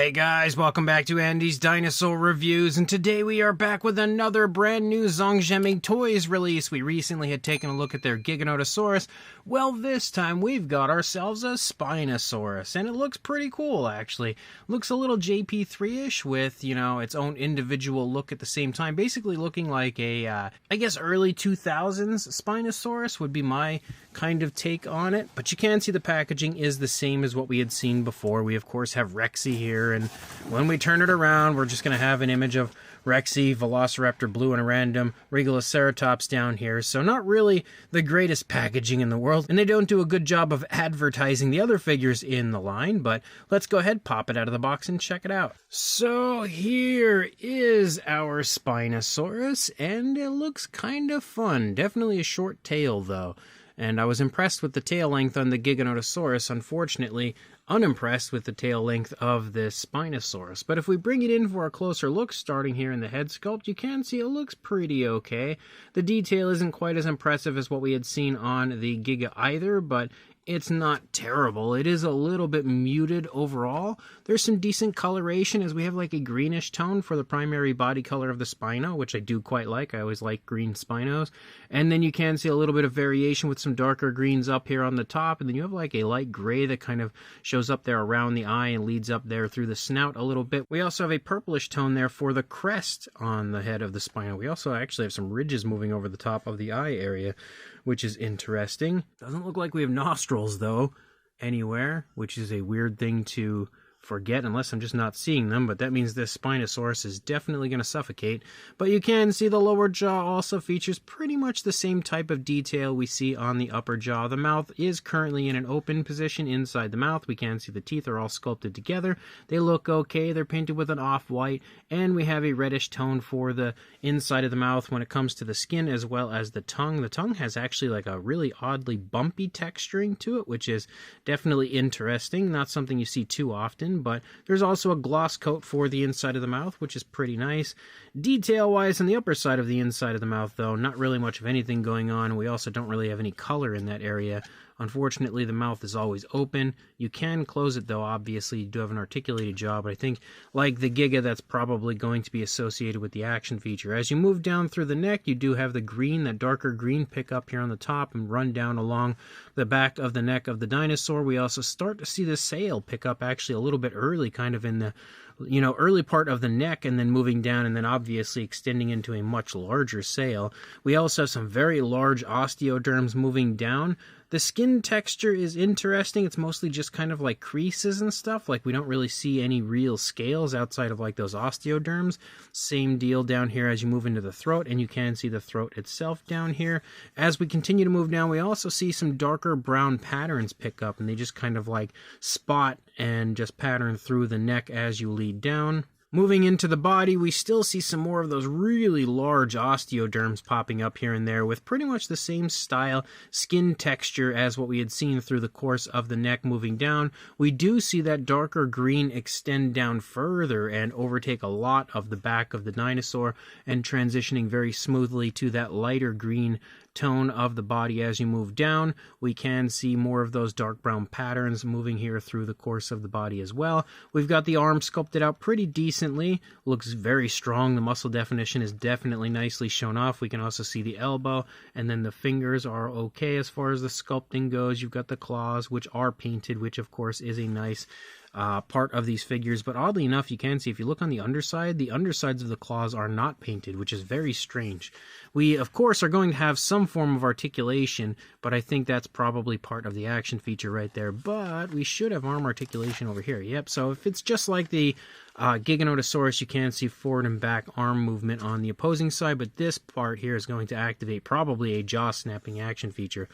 Hey guys, welcome back to Andy's Dinosaur Reviews, and today we are back with another brand new Zhong Jieming Toys release. We recently had taken a look at their Giganotosaurus. Well, this time we've got ourselves a Spinosaurus, and it looks pretty cool, actually. Looks a little JP3-ish with, its own individual look at the same time. Basically looking like a, I guess early 2000s Spinosaurus would be my kind of take on it. But you can see the packaging is the same as what we had seen before. We, of course, have Rexy here. And when we turn it around, we're just going to have an image of Rexy, Velociraptor Blue, and a random Regaloceratops down here. So not really the greatest packaging in the world, and they don't do a good job of advertising the other figures in the line, but let's go ahead, pop it out of the box, and check it out. So here is our Spinosaurus, and it looks kind of fun. Definitely a short tail, though. And I was impressed with the tail length on the Giganotosaurus. Unfortunately, unimpressed with the tail length of this Spinosaurus. But if we bring it in for a closer look, starting here in the head sculpt, you can see it looks pretty okay. The detail isn't quite as impressive as what we had seen on the Giga either, but it's not terrible. It is a little bit muted overall. There's some decent coloration as we have like a greenish tone for the primary body color of the Spino, which I do quite like. I always like green Spinos. And then you can see a little bit of variation with some darker greens up here on the top. And then you have like a light gray that kind of shows up there around the eye and leads up there through the snout a little bit. We also have a purplish tone there for the crest on the head of the Spino. We also actually have some ridges moving over the top of the eye area, which is interesting. Doesn't look like we have nostrils, though, anywhere, which is a weird thing to forget unless I'm just not seeing them, but that means this Spinosaurus is definitely going to suffocate. But you can see the lower jaw also features pretty much the same type of detail we see on the upper jaw. The mouth is currently in an open position inside the mouth. We can see the teeth are all sculpted together. They look okay. They're painted with an off-white, and we have a reddish tone for the inside of the mouth when it comes to the skin as well as the tongue. The tongue has actually like a really oddly bumpy texturing to it, which is definitely interesting. Not something you see too often. But there's also a gloss coat for the inside of the mouth, which is pretty nice. Detail-wise, on the upper side of the inside of the mouth, though, not really much of anything going on. We also don't really have any color in that area. Unfortunately, the mouth is always open. You can close it, though, obviously. You do have an articulated jaw, but I think, like the Giga, that's probably going to be associated with the action feature. As you move down through the neck, you do have the green, that darker green, pick up here on the top and run down along the back of the neck of the dinosaur. We also start to see the sail pick up actually a little bit early, kind of in the early part of the neck, and then moving down, and then obviously extending into a much larger sail. We also have some very large osteoderms moving down. The skin texture is interesting. It's mostly just kind of like creases and stuff. Like we don't really see any real scales outside of like those osteoderms. Same deal down here as you move into the throat, and you can see the throat itself down here. As we continue to move down, we also see some darker brown patterns pick up, and they just kind of like spot and just pattern through the neck as you lead down. Moving into the body, we still see some more of those really large osteoderms popping up here and there with pretty much the same style skin texture as what we had seen through the course of the neck moving down. We do see that darker green extend down further and overtake a lot of the back of the dinosaur, and transitioning very smoothly to that lighter green tone of the body as you move down. We can see more of those dark brown patterns moving here through the course of the body as well. We've got the arm sculpted out pretty decently. Looks very strong. The muscle definition is definitely nicely shown off. We can also see the elbow, and then the fingers are okay as far as the sculpting goes. You've got the claws, which are painted, which of course is a nice part of these figures, but oddly enough, you can see if you look on the undersides of the claws are not painted, which is very strange. We, of course, are going to have some form of articulation, but I think that's probably part of the action feature right there, but we should have arm articulation over here. Yep, so if it's just like the Giganotosaurus, you can see forward and back arm movement on the opposing side, but this part here is going to activate probably a jaw-snapping action feature.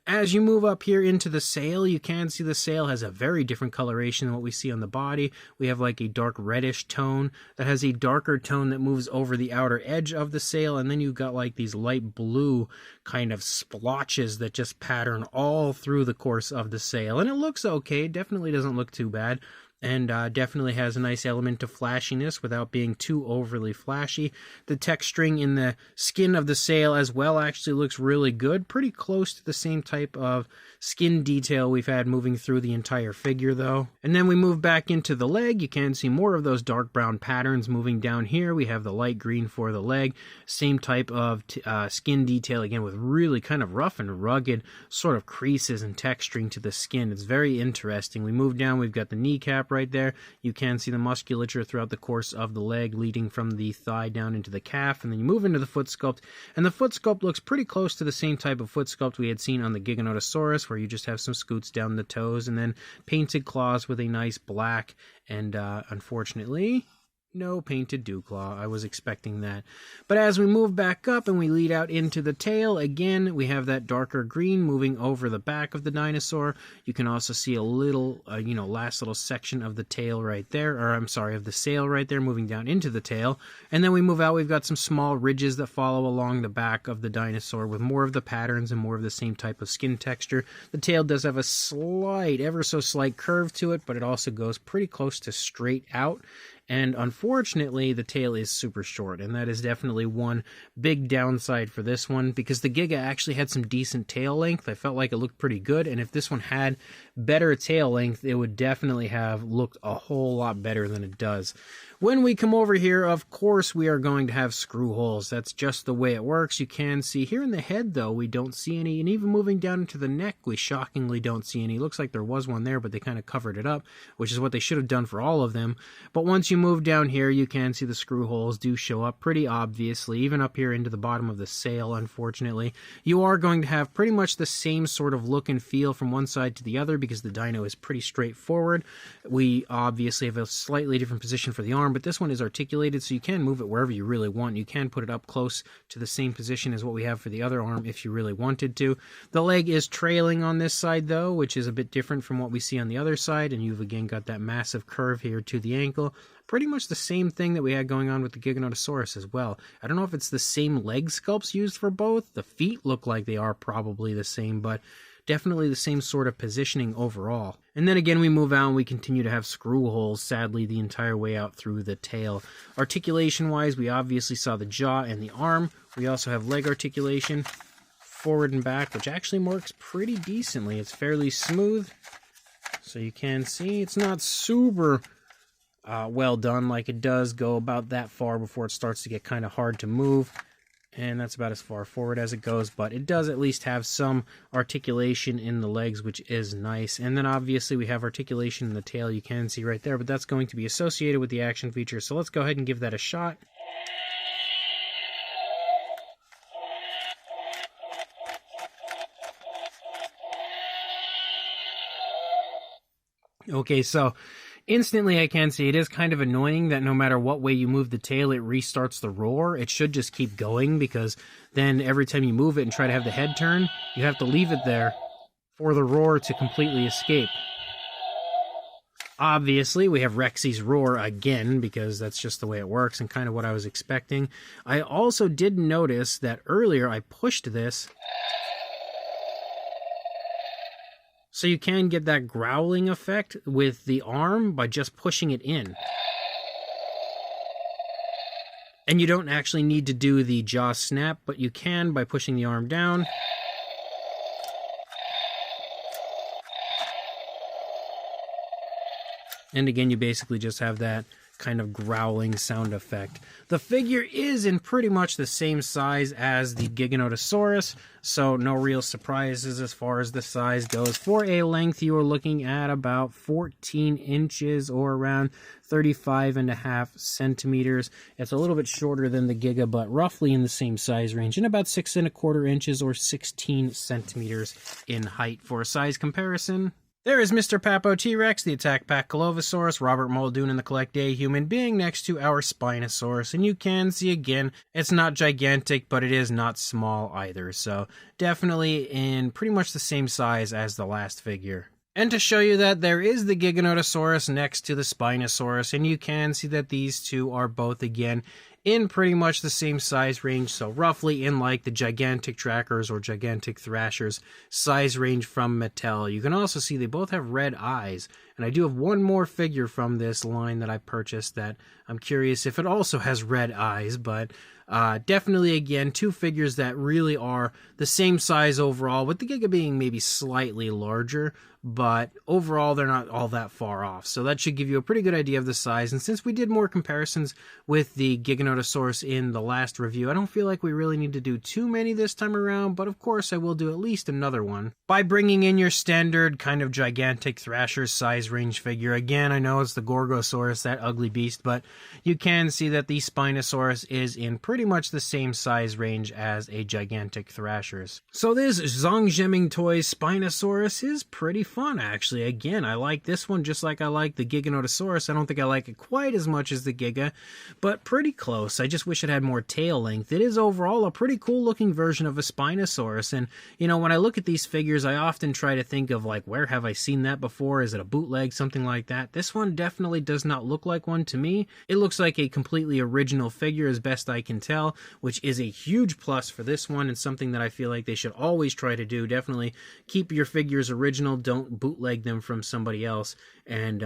As you move up here into the sail, you can see the sail has a very different coloration than what we see on the body. We have like a dark reddish tone that has a darker tone that moves over the outer edge of the sail, and then you've got like these light blue kind of splotches that just pattern all through the course of the sail, and it looks okay. Definitely doesn't look too bad. and definitely has a nice element of flashiness without being too overly flashy. The texturing in the skin of the sail as well actually looks really good, pretty close to the same type of skin detail we've had moving through the entire figure though. And then we move back into the leg. You can see more of those dark brown patterns moving down here. We have the light green for the leg, same type of skin detail again, with really kind of rough and rugged sort of creases and texturing to the skin. It's very interesting. We move down, we've got the kneecap right there. You can see the musculature throughout the course of the leg leading from the thigh down into the calf, and then you move into the foot sculpt, and the foot sculpt looks pretty close to the same type of foot sculpt we had seen on the Giganotosaurus, where you just have some scoots down the toes and then painted claws with a nice black, and unfortunately no painted dew claw. I was expecting that. But as we move back up and we lead out into the tail, again, we have that darker green moving over the back of the dinosaur. You can also see a little, last little section of the tail right there, or I'm sorry, of the sail right there moving down into the tail. And then we move out, we've got some small ridges that follow along the back of the dinosaur with more of the patterns and more of the same type of skin texture. The tail does have a slight, ever so slight curve to it, but it also goes pretty close to straight out. And unfortunately, the tail is super short, and that is definitely one big downside for this one, because the Giga actually had some decent tail length. I felt like it looked pretty good, and if this one had better tail length, it would definitely have looked a whole lot better than it does. When we come over here, of course, we are going to have screw holes. That's just the way it works. You can see here in the head, though, we don't see any, and even moving down into the neck, we shockingly don't see any. Looks like there was one there, but they kind of covered it up, which is what they should have done for all of them. But once you move down here, you can see the screw holes do show up pretty obviously, even up here into the bottom of the sail, unfortunately. You are going to have pretty much the same sort of look and feel from one side to the other, because the dino is pretty straightforward. We obviously have a slightly different position for the arm, but this one is articulated, so you can move it wherever you really want. You can put it up close to the same position as what we have for the other arm if you really wanted to. The leg is trailing on this side, though, which is a bit different from what we see on the other side, and you've again got that massive curve here to the ankle. Pretty much the same thing that we had going on with the Giganotosaurus as well. I don't know if it's the same leg sculpts used for both. The feet look like they are probably the same, but definitely the same sort of positioning overall. And then again, we move out and we continue to have screw holes, sadly, the entire way out through the tail. Articulation-wise, we obviously saw the jaw and the arm. We also have leg articulation, forward and back, which actually works pretty decently. It's fairly smooth, so you can see it's not super well done. Like, it does go about that far before it starts to get kind of hard to move. And that's about as far forward as it goes, but it does at least have some articulation in the legs, which is nice. And then obviously we have articulation in the tail, you can see right there, but that's going to be associated with the action feature. So let's go ahead and give that a shot. Okay, so instantly I can see it is kind of annoying that no matter what way you move the tail, it restarts the roar. It should just keep going, because then every time you move it and try to have the head turn, you have to leave it there for the roar to completely escape. Obviously, we have Rexy's roar again, because that's just the way it works and kind of what I was expecting. I also did notice that earlier I pushed this, so you can get that growling effect with the arm by just pushing it in. And you don't actually need to do the jaw snap, but you can by pushing the arm down. And again, you basically just have that kind of growling sound effect. The figure is in pretty much the same size as the Giganotosaurus, so no real surprises as far as the size goes. For a length, you are looking at about 14 inches or around 35.5 centimeters. It's a little bit shorter than the Giga, but roughly in the same size range, and about 6.25 inches or 16 centimeters in height. For a size comparison, there is Mr. Papo T-Rex, the Attack Pack Colovosaurus, Robert Muldoon, and the Collect A Human Being next to our Spinosaurus. And you can see again, it's not gigantic, but it is not small either. So definitely in pretty much the same size as the last figure. And to show you that, there is the Giganotosaurus next to the Spinosaurus, and you can see that these two are both again in pretty much the same size range, so roughly in like the gigantic trackers or gigantic thrashers size range from Mattel. You can also see they both have red eyes, and I do have one more figure from this line that I purchased that I'm curious if it also has red eyes, but Definitely, again, two figures that really are the same size overall, with the Giga being maybe slightly larger, but overall they're not all that far off. So that should give you a pretty good idea of the size. And since we did more comparisons with the Giganotosaurus in the last review, I don't feel like we really need to do too many this time around, but of course I will do at least another one. By bringing in your standard kind of gigantic Thrasher size range figure, again, I know it's the Gorgosaurus, that ugly beast, but you can see that the Spinosaurus is in pretty much the same size range as a gigantic Thrashers. So this Zhong Jieming Toys Spinosaurus is pretty fun, actually. Again, I like this one just like I like the Giganotosaurus. I don't think I like it quite as much as the Giga, but pretty close. I just wish it had more tail length. It is overall a pretty cool looking version of a Spinosaurus, and you know, when I look at these figures, I often try to think of like, where have I seen that before? Is it a bootleg, something like that? This one definitely does not look like one to me. It looks like a completely original figure as best I can tell, which is a huge plus for this one, and something that I feel like they should always try to do. Definitely keep your figures original, don't bootleg them from somebody else, and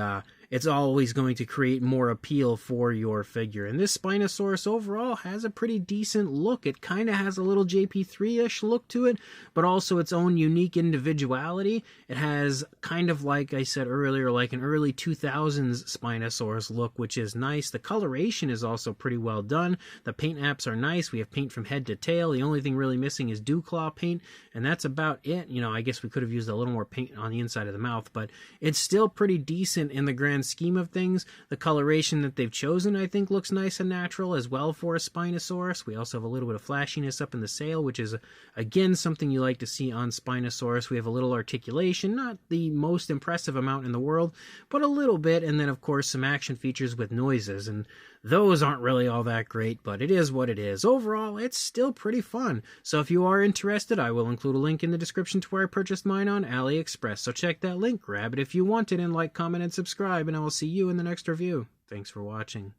it's always going to create more appeal for your figure. And this Spinosaurus overall has a pretty decent look. It kind of has a little JP3-ish look to it, but also its own unique individuality. It has kind of, like I said earlier, like an early 2000s Spinosaurus look, which is nice. The coloration is also pretty well done. The paint apps are nice. We have paint from head to tail. The only thing really missing is dew claw paint, and that's about it. You know, I guess we could have used a little more paint on the inside of the mouth, but it's still pretty decent in the grand scheme of things. The coloration that they've chosen, I think, looks nice and natural as well for a Spinosaurus. We also have a little bit of flashiness up in the sail, which is, again, something you like to see on Spinosaurus. We have a little articulation, not the most impressive amount in the world, but a little bit, and then, of course, some action features with noises, and those aren't really all that great, but it is what it is. Overall, it's still pretty fun. So if you are interested, I will include a link in the description to where I purchased mine on AliExpress. So check that link, grab it if you want it, and like, comment, and subscribe, and I will see you in the next review. Thanks for watching.